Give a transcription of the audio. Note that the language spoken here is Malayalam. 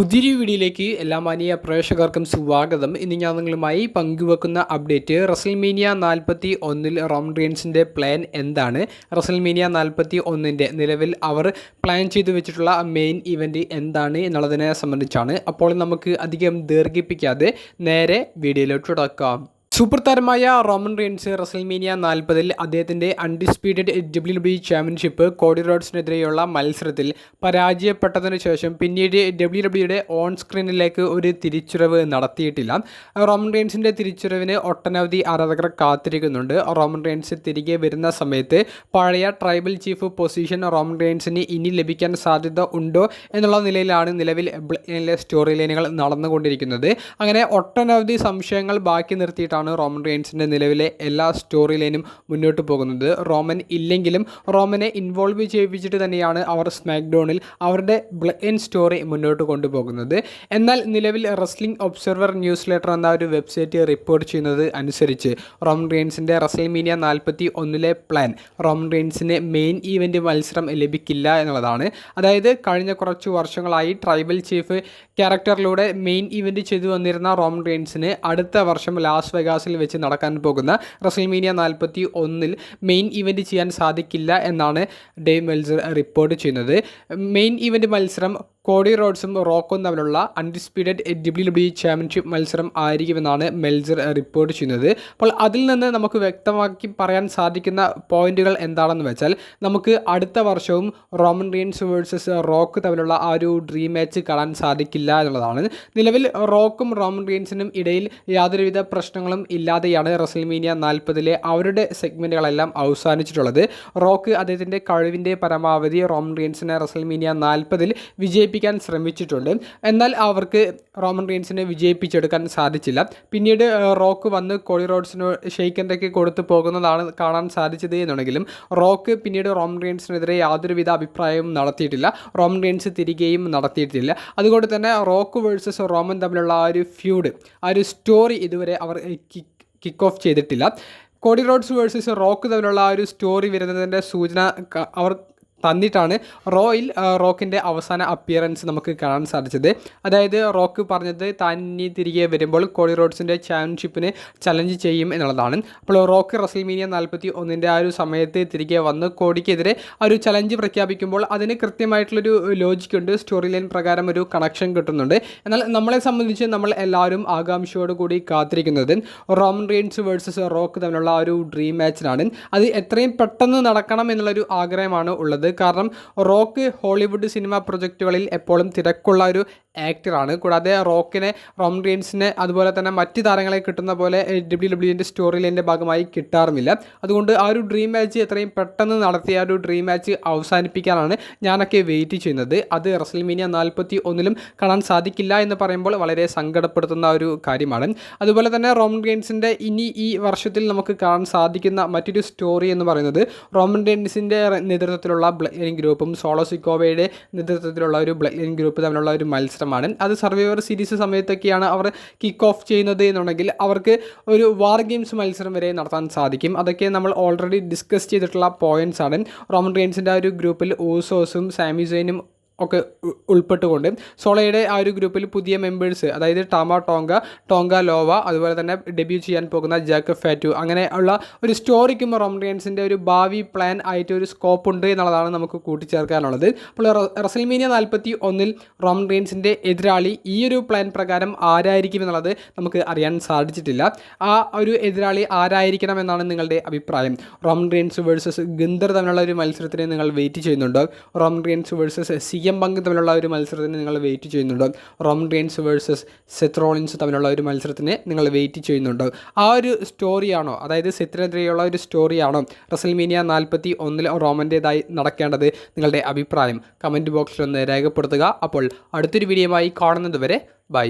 പുതിയൊരു വീഡിയോയിലേക്ക് എല്ലാ മാന്യ പ്രേക്ഷകർക്കും സ്വാഗതം. ഇന്ന് ഞാൻ നിങ്ങളുമായി പങ്കുവെക്കുന്ന അപ്ഡേറ്റ് റസൽമേനിയ 41 റോമൻ റീൻസിൻ്റെ പ്ലാൻ എന്താണ്, റസൽമേനിയ 41 നിലവിൽ അവർ പ്ലാൻ ചെയ്തു വെച്ചിട്ടുള്ള മെയിൻ ഇവൻറ്റ് എന്താണ് എന്നുള്ളതിനെ സംബന്ധിച്ചാണ്. അപ്പോൾ നമുക്ക് അധികം ദീർഘിപ്പിക്കാതെ നേരെ വീഡിയോയിലോട്ട് തുടക്കാം. സൂപ്പർ താരമായ റോമൻ റീൻസ് റസൽമേനിയ 40 അദ്ദേഹത്തിൻ്റെ അൺഡിസ്പ്യൂട്ടഡ് WWE ചാമ്പ്യൻഷിപ്പ് കോഡി റോഡ്സിനെതിരെയുള്ള മത്സരത്തിൽ പരാജയപ്പെട്ടതിനു ശേഷം പിന്നീട് WWEയുടെ ഓൺ സ്ക്രീനിലേക്ക് ഒരു തിരിച്ചുവരവ് നടത്തിയിട്ടില്ല. റോമൻ റീൻസിൻ്റെ തിരിച്ചുവരവിന് ഒട്ടനവധി ആരാധകർ കാത്തിരിക്കുന്നുണ്ട്. റോമൻ റീൻസ് തിരികെ വരുന്ന സമയത്ത് പഴയ ട്രൈബൽ ചീഫ് പൊസിഷൻ റോമൻ റീൻസിന് ഇനി ലഭിക്കാൻ സാധ്യത ഉണ്ടോ എന്നുള്ള നിലയിലാണ് നിലവിൽ സ്റ്റോറി ലൈനുകൾ നടന്നുകൊണ്ടിരിക്കുന്നത്. അങ്ങനെ ഒട്ടനവധി സംശയങ്ങൾ ബാക്കി നിർത്തിയിട്ടാണ് റോമൻ റീൻസിൻ്റെ നിലവിലെ എല്ലാ സ്റ്റോറി ലൈനും മുന്നോട്ട് പോകുന്നത്. റോമൻ ഇല്ലെങ്കിലും റോമനെ ഇൻവോൾവ് ചെയ്യിപ്പിച്ചിട്ട് തന്നെയാണ് അവർ സ്മാക്ഡൗണിൽ അവരുടെ ബ്ലഡ് ലൈൻ സ്റ്റോറി മുന്നോട്ട് കൊണ്ടുപോകുന്നത്. എന്നാൽ നിലവിൽ റെസ്ലിംഗ് ഒബ്സർവർ ന്യൂസ് ലെറ്റർ എന്ന ഒരു വെബ്സൈറ്റ് റിപ്പോർട്ട് ചെയ്യുന്നത് അനുസരിച്ച് റോമൻ റീൻസിൻ്റെ റസൽമേനിയ 41 പ്ലാൻ റോമൻ റീൻസിന് മെയിൻ ഈവൻറ്റ് മത്സരം ലഭിക്കില്ല എന്നുള്ളതാണ്. അതായത് കഴിഞ്ഞ കുറച്ച് വർഷങ്ങളായി ട്രൈബൽ ചീഫ് ക്യാരക്ടറിലൂടെ മെയിൻ ഇവൻറ്റ് ചെയ്തു വന്നിരുന്ന റോമൻ റീൻസിന് അടുത്ത വർഷം ലാസ് വെഗാസിൽ വെച്ച് നടക്കാൻ പോകുന്ന റസൽമേനിയ 41 മെയിൻ ഇവൻറ്റ് ചെയ്യാൻ സാധിക്കില്ല എന്നാണ് ഡേവ് മെൽസർ റിപ്പോർട്ട് ചെയ്യുന്നത്. മെയിൻ ഇവൻറ്റ് മത്സരം കോഡി റോഡ്സും റോക്കും തമ്മിലുള്ള അൺഡിസ്പ്യൂട്ടഡ് WWE ചാമ്പ്യൻഷിപ്പ് മത്സരം ആയിരിക്കുമെന്നാണ് മെൽസർ റിപ്പോർട്ട് ചെയ്യുന്നത്. അപ്പോൾ അതിൽ നിന്ന് നമുക്ക് വ്യക്തമാക്കി പറയാൻ സാധിക്കുന്ന പോയിന്റുകൾ എന്താണെന്ന് വെച്ചാൽ, നമുക്ക് അടുത്ത വർഷവും റോമൻ റീൻസ് വേഴ്സസ് റോക്ക് തമ്മിലുള്ള ആ ഒരു ഡ്രീം മാച്ച് കാണാൻ സാധിക്കില്ല എന്നുള്ളതാണ്. നിലവിൽ റോക്കും റോമൻ റീൻസിനും ഇടയിൽ യാതൊരുവിധ പ്രശ്നങ്ങളും ഇല്ലാതെയാണ് റസൽമേനിയ 40 അവരുടെ സെഗ്മെൻറ്റുകളെല്ലാം അവസാനിച്ചിട്ടുള്ളത്. റോക്ക് അദ്ദേഹത്തിൻ്റെ കഴിവിൻ്റെ പരമാവധി റോമൻ റീൻസിനെ റസൽമേനിയ 40 വിജയിപ്പിക്കാൻ ശ്രമിച്ചിട്ടുണ്ട്. എന്നാൽ അവർക്ക് റോമൻ റീൻസിനെ വിജയിപ്പിച്ചെടുക്കാൻ സാധിച്ചില്ല. പിന്നീട് റോക്ക് വന്ന് കോഡി റോഡ്സിന് ഷെയ്ക്ക് ഹാൻഡൊക്കെ കൊടുത്തു പോകുന്നതാണ് കാണാൻ സാധിച്ചത് എന്നുണ്ടെങ്കിലും റോക്ക് പിന്നീട് റോമൻ റീൻസിനെതിരെ യാതൊരുവിധ അഭിപ്രായവും നടത്തിയിട്ടില്ല. റോമൻ റീൻസ് തിരികെയും നടത്തിയിട്ടില്ല. അതുകൊണ്ട് തന്നെ റോക്ക് വേഴ്സസ് റോമൻ തമ്മിലുള്ള ആ ഒരു ഫ്യൂഡ്, ആ ഒരു സ്റ്റോറി ഇതുവരെ അവർ കിക്ക് ഓഫ് ചെയ്തിട്ടില്ല. കോഡി റോഡ്സ് വേഴ്സസ് റോക്ക് തമ്മിലുള്ള ആ ഒരു സ്റ്റോറി വരുന്നതിൻ്റെ സൂചന അവർ തന്നിട്ടാണ് റോയിൽ റോക്കിൻ്റെ അവസാന അപ്പിയറൻസ് നമുക്ക് കാണാൻ സാധിച്ചത്. അതായത് റോക്ക് പറഞ്ഞത് താൻ ഇനി തിരികെ വരുമ്പോൾ കോഡി റോഡ്സിൻ്റെ ചാമ്പ്യൻഷിപ്പിന് ചലഞ്ച് ചെയ്യും എന്നുള്ളതാണ്. അപ്പോൾ റോക്ക് റസൽമേനിയ 41 ആ ഒരു സമയത്ത് തിരികെ വന്ന് കോഡിക്കെതിരെ ആ ഒരു ചലഞ്ച് പ്രഖ്യാപിക്കുമ്പോൾ അതിന് കൃത്യമായിട്ടുള്ളൊരു ലോജിക്കുണ്ട്, സ്റ്റോറി ലൈൻ പ്രകാരം ഒരു കണക്ഷൻ കിട്ടുന്നുണ്ട്. എന്നാൽ നമ്മളെ സംബന്ധിച്ച് നമ്മൾ എല്ലാവരും ആകാംക്ഷയോട് കൂടി കാത്തിരിക്കുന്നത് റോമൻ റീൻസ് വേഴ്സസ് റോക്ക് തമ്മിലുള്ള ആ ഒരു ഡ്രീം മാച്ചിനാണ്. അത് എത്രയും പെട്ടെന്ന് നടക്കണം എന്നുള്ളൊരു ആഗ്രഹമാണ് ഉള്ളത്. കാരണം റോക്ക് ഹോളിവുഡ് സിനിമ പ്രൊജക്റ്റുകളിൽ എപ്പോഴും തിരക്കുള്ള ഒരു ആക്ടറാണ്. കൂടാതെ റോക്കിനെ റോമൻ റീൻസിനെ അതുപോലെ തന്നെ മറ്റ് താരങ്ങളെ കിട്ടുന്ന പോലെ WWE സ്റ്റോറി ലൈനിൻ്റെ ഭാഗമായി കിട്ടാറുമില്ല. അതുകൊണ്ട് ആ ഒരു ഡ്രീം മാച്ച് എത്രയും പെട്ടെന്ന് നടത്തിയ ആ ഒരു ഡ്രീം മാച്ച് അവസാനിപ്പിക്കാനാണ് ഞാനൊക്കെ വെയിറ്റ് ചെയ്യുന്നത്. അത് റസൽമേനിയ 41 കാണാൻ സാധിക്കില്ല എന്ന് പറയുമ്പോൾ വളരെ സങ്കടപ്പെടുത്തുന്ന ഒരു കാര്യമാണ്. അതുപോലെ തന്നെ റോമൻ റീൻസിൻ്റെ ഇനി ഈ വർഷത്തിൽ നമുക്ക് കാണാൻ സാധിക്കുന്ന മറ്റൊരു സ്റ്റോറി എന്ന് പറയുന്നത് റോമൻ റീൻസിൻ്റെ നേതൃത്വത്തിലുള്ള ബ്ലഡ് ലൈൻ ഗ്രൂപ്പും സോളോ സിക്കോവയുടെ നേതൃത്വത്തിലുള്ള ഒരു ബ്ലഡ് ലൈൻ ഗ്രൂപ്പ് തമ്മിലുള്ള ഒരു മത്സരമാണ്. അത് സർവൈവർ സീരീസ് സമയത്തൊക്കെയാണ് അവർ കിക്ക് ഓഫ് ചെയ്യുന്നത് എന്നുണ്ടെങ്കിൽ അവർക്ക് ഒരു വാർ ഗെയിംസ് മത്സരം വരെ നടത്താൻ സാധിക്കും. അതൊക്കെ നമ്മൾ ഓൾറെഡി ഡിസ്കസ് ചെയ്തിട്ടുള്ള പോയിന്റ്സ് ആണ്. റോമൻ റീൻസിൻ്റെ ആ ഒരു ഗ്രൂപ്പിൽ ഊസോസും സാമി സൈനും ഒക്കെ ഉൾപ്പെട്ടുകൊണ്ട് സോളോയുടെ ആ ഒരു ഗ്രൂപ്പിൽ പുതിയ മെമ്പേഴ്സ്, അതായത് ടോങ്ക ലോവ, അതുപോലെ തന്നെ ഡെബ്യൂ ചെയ്യാൻ പോകുന്ന ജാക്ക് ഫാറ്റു, അങ്ങനെ ഉള്ള ഒരു സ്റ്റോറിക്കും റോമൻ റീൻസിൻ്റെ ഒരു ഭാവി പ്ലാൻ ആയിട്ട് ഒരു സ്കോപ്പ് ഉണ്ട് എന്നുള്ളതാണ് നമുക്ക് കൂട്ടിച്ചേർക്കാനുള്ളത്. അപ്പോൾ റസൽമേനിയ 41 റോമൻ റീൻസിൻ്റെ എതിരാളി ഈ ഒരു പ്ലാൻ പ്രകാരം ആരായിരിക്കും എന്നുള്ളത് നമുക്ക് അറിയാൻ സാധിച്ചിട്ടില്ല. ആ ഒരു എതിരാളി ആരായിരിക്കണം എന്നാണ് നിങ്ങളുടെ അഭിപ്രായം? റോമൻ റീൻസ് വേഴ്സസ് ഗിന്തർ തമ്മിലുള്ള ഒരു മത്സരത്തിന് നിങ്ങൾ വെയിറ്റ് ചെയ്യുന്നുണ്ടോ? റോമൻ റീൻസ് വേഴ്സസ് പങ്ക് തമ്മിലുള്ള ഒരു മത്സരത്തിന് നിങ്ങൾ വെയിറ്റ് ചെയ്യുന്നുണ്ടോ? Roman Reigns versus Seth Rollins തമ്മിലുള്ള ഒരു മത്സരത്തിന് നിങ്ങൾ വെയിറ്റ് ചെയ്യുന്നുണ്ടോ? ആ ഒരു സ്റ്റോറിയാണോ, അതായത് സെത്തിനെതിരെയുള്ള ഒരു സ്റ്റോറിയാണോ റസൽമേനിയ 41 റോമൻ്റേതായി നടക്കേണ്ടത്? നിങ്ങളുടെ അഭിപ്രായം കമൻറ്റ് ബോക്സിൽ ഒന്ന് രേഖപ്പെടുത്തുക. അപ്പോൾ അടുത്തൊരു വീഡിയോയുമായി കാണുന്നത് വരെ ബൈ.